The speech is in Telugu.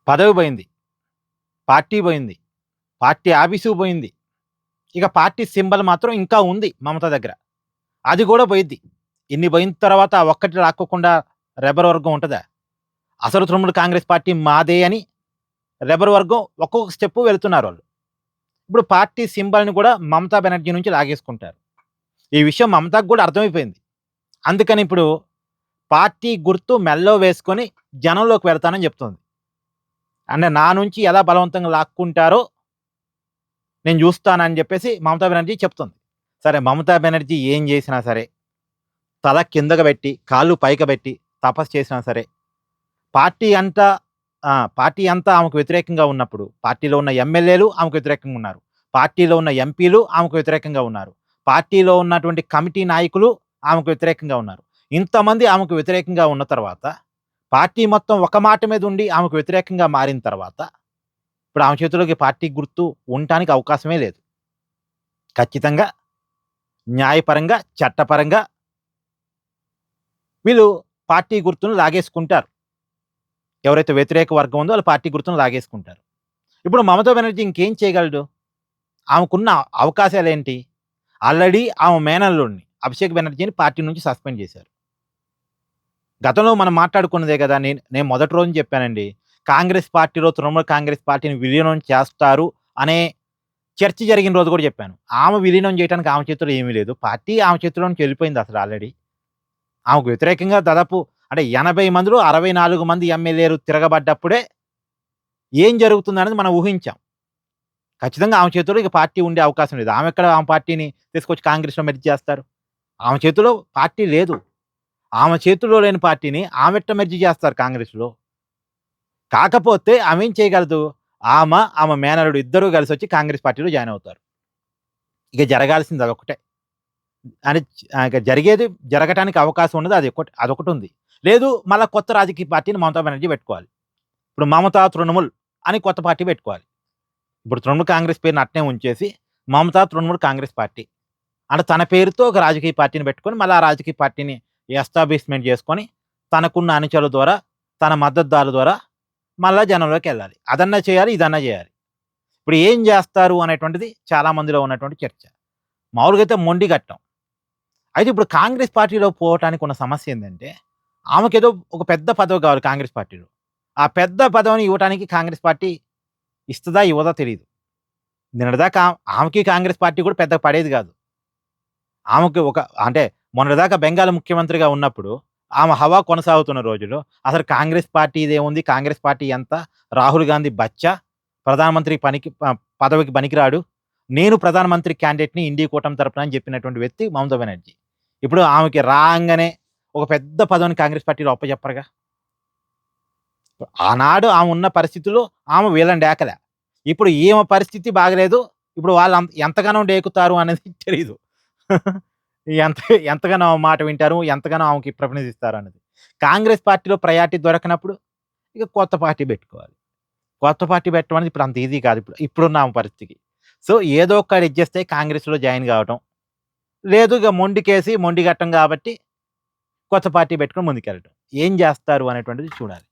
పదవి పోయింది. పార్టీ పోయింది. పార్టీ ఆఫీసు పోయింది. ఇక పార్టీ సింబల్ మాత్రం ఇంకా ఉంది మమత దగ్గర. అది గూడా పోయిద్ది. ఇన్ని పోయిన తర్వాత ఆ ఒక్కటి లాక్కోకుండా రెబెర్ వర్గం ఉంటదా? అసలు తృణమూల్ కాంగ్రెస్ పార్టీ మాదే అని రెబెర్ వర్గం ఒక్కొక్క స్టెప్ వెళ్తున్నారాళ్ళు. ఇప్పుడు పార్టీ సింబల్‌ని కూడా మమతా బెనర్జీ నుంచి లాగేసుకుంటారు. ఈ విషయం మమతకు గూడా అర్థమైపోయింది. అందుకని ఇప్పుడు పార్టీ గుర్తు మెడలో వేసుకొని జనంలోకి వెళ్తానని చెప్తుంది. అంటే నా నుంచి ఎలా బలవంతంగా లాక్కుంటారో నేను జూస్తానని జెప్పేసి మమతా బెనర్జీ చెప్తుంది. సరే మమతా బెనర్జీ ఏం జేసినా సరే, తల కిందకు బెట్టి, కాళ్ళు పైకి బెట్టి తపస్సు చేసినా సరే, పార్టీ అంతా పార్టీ అంతా ఆమెకు వ్యతిరేకంగా ఉన్నప్పుడు, పార్టీలో ఉన్న ఎమ్మెల్యేలు ఆమెకు వ్యతిరేకంగా ఉన్నారు. పార్టీలో ఉన్న ఎంపీలు ఆమెకు వ్యతిరేకంగా ఉన్నారు. పార్టీలో ఉన్నటువంటి కమిటీ నాయకులు ఆమెకు వ్యతిరేకంగా ఉన్నారు. ఇంతమంది ఆమెకు వ్యతిరేకంగా ఉన్న తర్వాత, పార్టీ మొత్తం ఒక మాట మీద ఉండి ఆమెకు వ్యతిరేకంగా మారిన తర్వాత, ఇప్పుడు ఆమె చేతిలోకి పార్టీ గుర్తు ఉండటానికి అవకాశమే లేదు. ఖచ్చితంగా న్యాయపరంగా, చట్టపరంగా వీళ్ళు పార్టీ గుర్తును లాగేసుకుంటారు. ఎవరైతే వ్యతిరేక వర్గం ఉందో వాళ్ళు పార్టీ గుర్తును లాగేసుకుంటారు. ఇప్పుడు మమతా బెనర్జీ ఇంకేం చేయగలడు? ఆమెకున్న అవకాశాలేంటి? ఆల్రెడీ ఆమె మేనల్లుడిని అభిషేక్ బెనర్జీని పార్టీ నుంచి సస్పెండ్ చేశారు. గతంలో మనం మాట్లాడుకున్నదే కదా! నేను మొదటి రోజున చెప్పానండి. కాంగ్రెస్ పార్టీలో తృణమూల్ కాంగ్రెస్ పార్టీని విలీనం చేస్తారు అనే చర్చ జరిగిన రోజు కూడా చెప్పాను. ఆమె విలీనం చేయడానికి ఆమె చేతిలో ఏమీ లేదు. పార్టీ ఆమె చేతిలో నుంచి వెళ్ళిపోయింది అసలు ఆల్రెడీ. ఆమెకు వ్యతిరేకంగా దాదాపు అంటే 80 మందిలో 64 మంది ఎమ్మెల్యేలు తిరగబడ్డప్పుడే ఏం జరుగుతుందనేది మనం ఊహించాం. ఖచ్చితంగా ఆమె చేతిలో ఇక పార్టీ ఉండే అవకాశం లేదు. ఆమె పార్టీని తీసుకొచ్చి కాంగ్రెస్‌లో మెర్జ్ చేస్తారు. ఆమె చేతిలో పార్టీ లేదు. ఆమె చేతుల్లో లేని పార్టీని ఆమెట్ట మెర్జ్ చేస్తారు కాంగ్రెస్‌లో. కాకపోతే ఆమేం చేయగలదు? ఆమె మేనల్లుడు ఇద్దరూ కలిసొచ్చి కాంగ్రెస్ పార్టీలో జాయిన్ అవుతారు. ఇక జరగాల్సింది అదొక్కటే. అని ఇక జరగటానికి అవకాశం ఉన్నది అదొకటుంది. లేదు మళ్ళా కొత్త రాజకీయ పార్టీని మమతా బెనర్జీ పెట్టుకోవాలి. ఇప్పుడు మమతా తృణమూల్ అని కొత్త పార్టీ పెట్టుకోవాలి. ఇప్పుడు తృణమూల్ కాంగ్రెస్ పేరుని అట్నే ఉంచేసి మమతా తృణమూల్ కాంగ్రెస్ పార్టీ. అంటే తన పేరుతో ఒక రాజకీయ పార్టీని పెట్టుకొని మళ్ళా ఆ రాజకీయ పార్టీని ఎస్టాబ్లిష్‌మెంట్ చేసుకొని తనకున్న అనుచరుల ద్వారా, తన మద్దతుదారుల ద్వారా మళ్ళా జనంలోకెళ్ళాలి. అదన్నా చేయాలి, ఇదన్నా చేయాలి. ఇప్పుడు ఏం చేస్తారు అనేటువంటిది చాలా మందిలో ఉన్నటువంటి చర్చ. మామూలుగా అయితే మొండిఘట్టం. అయితే ఇప్పుడు కాంగ్రెస్ పార్టీలో పోవటానికి ఉన్న సమస్య ఏందంటే, ఆమెకేదో ఒక పెద్ద పదవి కావాలి కాంగ్రెస్ పార్టీలో. ఆ పెద్ద పదవిని ఇవ్వటానికి కాంగ్రెస్ పార్టీ ఇస్తదా? ఇవ్వదా? తెలీదు. నిన్నటిదాకా ఆమెకి కాంగ్రెస్ పార్టీ కూడా పెద్దగా పడేది కాదు. ఆమెకి అంటే మొన్నటిదాకా బెంగాల్ ముఖ్యమంత్రిగా ఉన్నప్పుడు, ఆమె హవా కొనసాగుతున్న రోజుల్లో అసలు కాంగ్రెస్ పార్టీదేముంది? కాంగ్రెస్ పార్టీ ఎంత? రాహుల్ గాంధీ బచ్చా, ప్రధానమంత్రి పదవికి పనికిరాడు. నేను ప్రధానమంత్రి క్యాండిడేట్‌ని ఇండీ కూటమి తరపున అని చెప్పినటువంటి వ్యక్తి మమతా బెనర్జీ. ఇప్పుడు ఆమెకి రాంగానే ఒక పెద్ద పదవిని కాంగ్రెస్ పార్టీలో అప్పజెప్పరుగా. ఆనాడు ఆమె ఉన్న పరిస్థితుల్లో ఆమె వీళ్ళని డేకలే. ఇప్పుడు ఈమె పరిస్థితి బాగలేదు. ఇప్పుడు వాళ్ళు ఎంతగానో డేకుతారు అనేది తెలీదు. ఎంత ఎంతగానో ఆమె మాట వింటారు, ఎంతగానో ఆమెకి ప్రతినిధిస్తారు అనేది. కాంగ్రెస్ పార్టీలో ప్రయారిటీ దొరకనప్పుడు ఇక కొత్త పార్టీ పెట్టుకోవాలి. కొత్త పార్టీ పెట్టడం అనేది ఇప్పుడు అంత ఈజీ కాదు. ఇప్పుడున్న ఆమె పరిస్థితికి. సో, ఏదో ఒకటి అడ్జస్ట్ అయ్యి కాంగ్రెస్‌లో జాయిన్ కావటం. లేదు ఇక మొండికేసి మొండిఘట్టం కాబట్టి కొత్త పార్టీ పెట్టుకొని ముందుకెళ్ళటం. ఏం చేస్తారు అనేటువంటిది చూడాలి.